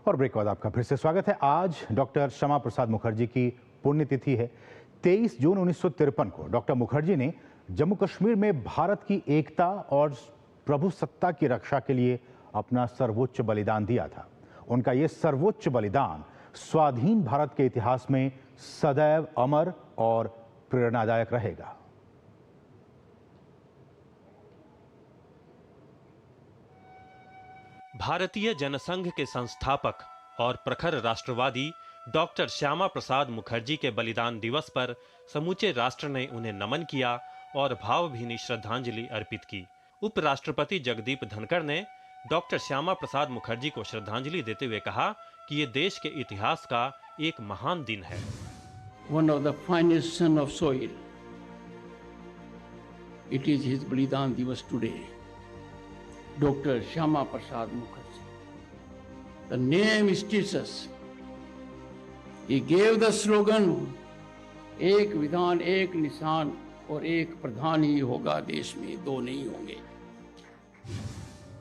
और ब्रेक के बाद आपका फिर से स्वागत है। आज डॉक्टर श्यामा प्रसाद मुखर्जी की पुण्यतिथि है। 23 जून 1953 को डॉक्टर मुखर्जी ने जम्मू कश्मीर में भारत की एकता और प्रभुसत्ता की रक्षा के लिए अपना सर्वोच्च बलिदान दिया था। उनका यह सर्वोच्च बलिदान स्वाधीन भारत के इतिहास में सदैव अमर और प्रेरणादायक रहेगा। भारतीय जनसंघ के संस्थापक और प्रखर राष्ट्रवादी डॉक्टर श्यामा प्रसाद मुखर्जी के बलिदान दिवस पर समूचे राष्ट्र ने उन्हें नमन किया और भावभीनी श्रद्धांजलि अर्पित की। उपराष्ट्रपति जगदीप धनखड़ ने डॉक्टर श्यामा प्रसाद मुखर्जी को श्रद्धांजलि देते हुए कहा कि ये देश के इतिहास का एक महान दिन है। One of the finest son of soil. It is his Balidan Divas today. Dr. Shyama Prasad Mukherjee. The name states us. He gave the slogan, एक विधान एक निशान और एक प्रधान ही होगा, देश में दो नहीं होंगे।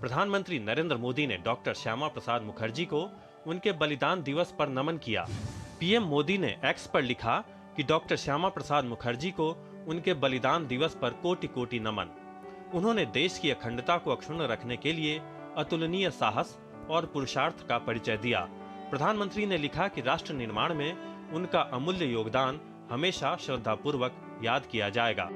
प्रधानमंत्री नरेंद्र मोदी ने डॉक्टर श्यामा प्रसाद मुखर्जी को उनके बलिदान दिवस पर नमन किया। पीएम मोदी ने एक्स पर लिखा कि डॉक्टर श्यामा प्रसाद मुखर्जी को उनके बलिदान दिवस पर कोटि कोटि नमन। उन्होंने देश की अखंडता को अक्षुण्ण रखने के लिए अतुलनीय साहस और पुरुषार्थ का परिचय दिया। प्रधानमंत्री ने लिखा कि राष्ट्र निर्माण में उनका अमूल्य योगदान हमेशा श्रद्धापूर्वक याद किया जाएगा।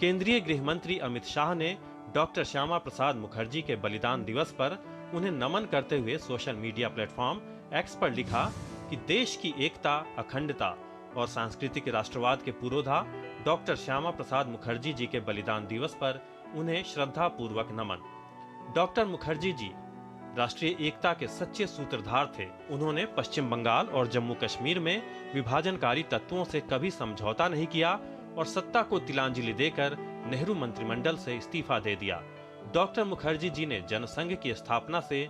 केंद्रीय गृह मंत्री अमित शाह ने डॉक्टर श्यामा प्रसाद मुखर्जी के बलिदान दिवस पर उन्हें नमन करते हुए सोशल मीडिया प्लेटफॉर्म एक्स पर लिखा कि देश की एकता, अखंडता और सांस्कृतिक राष्ट्रवाद के पुरोधा डॉक्टर श्यामा प्रसाद मुखर्जी जी के बलिदान दिवस पर उन्हें श्रद्धा पूर्वक नमन। डॉक्टर मुखर्जी जी राष्ट्रीय एकता के सच्चे सूत्रधार थे। उन्होंने पश्चिम बंगाल और जम्मू कश्मीर में विभाजनकारी तत्वों से कभी समझौता नहीं किया और सत्ता को तिलांजलि देकर नेहरू मंत्रिमंडल से इस्तीफा दे दिया। डॉक्टर मुखर्जी जी ने जनसंघ की स्थापना से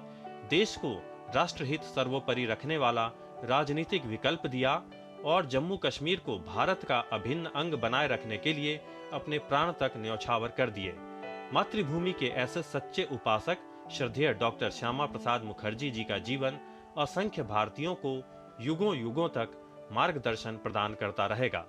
देश को राष्ट्रहित सर्वोपरि रखने वाला राजनीतिक विकल्प दिया और जम्मू कश्मीर को भारत का अभिन्न अंग बनाए रखने के लिए अपने प्राण तक न्यौछावर कर दिए। मातृभूमि के ऐसे सच्चे उपासक श्रद्धेय डॉक्टर श्यामा प्रसाद मुखर्जी जी का जीवन असंख्य भारतीयों को युगों युगों तक मार्गदर्शन प्रदान करता रहेगा।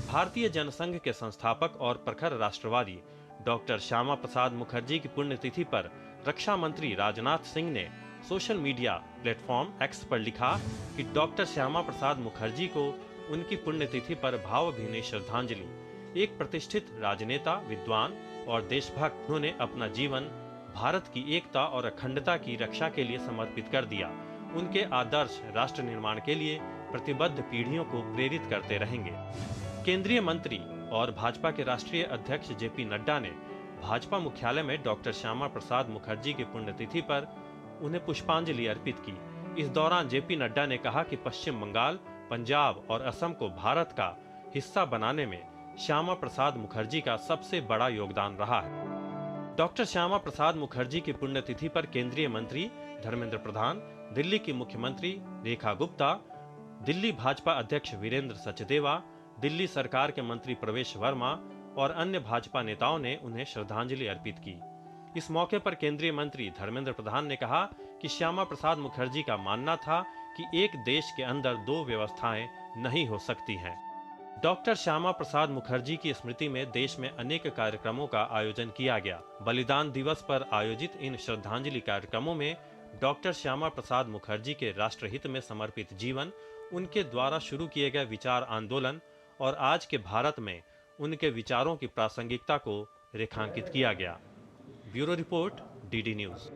भारतीय जनसंघ के संस्थापक और प्रखर राष्ट्रवादी डॉक्टर श्यामा प्रसाद मुखर्जी की पुण्यतिथि पर रक्षा मंत्री राजनाथ सिंह ने सोशल मीडिया प्लेटफॉर्म एक्स पर लिखा कि डॉक्टर श्यामा प्रसाद मुखर्जी को उनकी पुण्यतिथि पर भावभीनी श्रद्धांजलि। एक प्रतिष्ठित राजनेता, विद्वान और देशभक्त, उन्होंने अपना जीवन भारत की एकता और अखंडता की रक्षा के लिए समर्पित कर दिया। उनके आदर्श राष्ट्र निर्माण के लिए प्रतिबद्ध पीढ़ियों को प्रेरित करते रहेंगे। केंद्रीय मंत्री और भाजपा के राष्ट्रीय अध्यक्ष जेपी नड्डा ने भाजपा मुख्यालय में डॉक्टर श्यामा प्रसाद मुखर्जी की पुण्यतिथि पर उन्हें पुष्पांजलि अर्पित की। इस दौरान जेपी नड्डा ने कहा कि पश्चिम बंगाल, पंजाब और असम को भारत का हिस्सा बनाने में श्यामा प्रसाद मुखर्जी का सबसे बड़ा योगदान रहा है। डॉक्टर श्यामा प्रसाद मुखर्जी की पुण्यतिथि पर केंद्रीय मंत्री धर्मेंद्र प्रधान, दिल्ली की मुख्यमंत्री रेखा गुप्ता, दिल्ली भाजपा अध्यक्ष वीरेंद्र सचदेवा, दिल्ली सरकार के मंत्री प्रवेश वर्मा और अन्य भाजपा नेताओं ने उन्हें श्रद्धांजलि अर्पित की। इस मौके पर केंद्रीय मंत्री धर्मेंद्र प्रधान ने कहा कि श्यामा प्रसाद मुखर्जी का मानना था कि एक देश के अंदर दो व्यवस्थाएं नहीं हो सकती हैं। डॉक्टर श्यामा प्रसाद मुखर्जी की स्मृति में देश में अनेक कार्यक्रमों का आयोजन किया गया। बलिदान दिवस पर आयोजित इन श्रद्धांजलि कार्यक्रमों में डॉक्टर श्यामा प्रसाद मुखर्जी के राष्ट्रहित में समर्पित जीवन, उनके द्वारा शुरू किए गए विचार आंदोलन और आज के भारत में उनके विचारों की प्रासंगिकता को रेखांकित किया गया। Bureau report, DD news.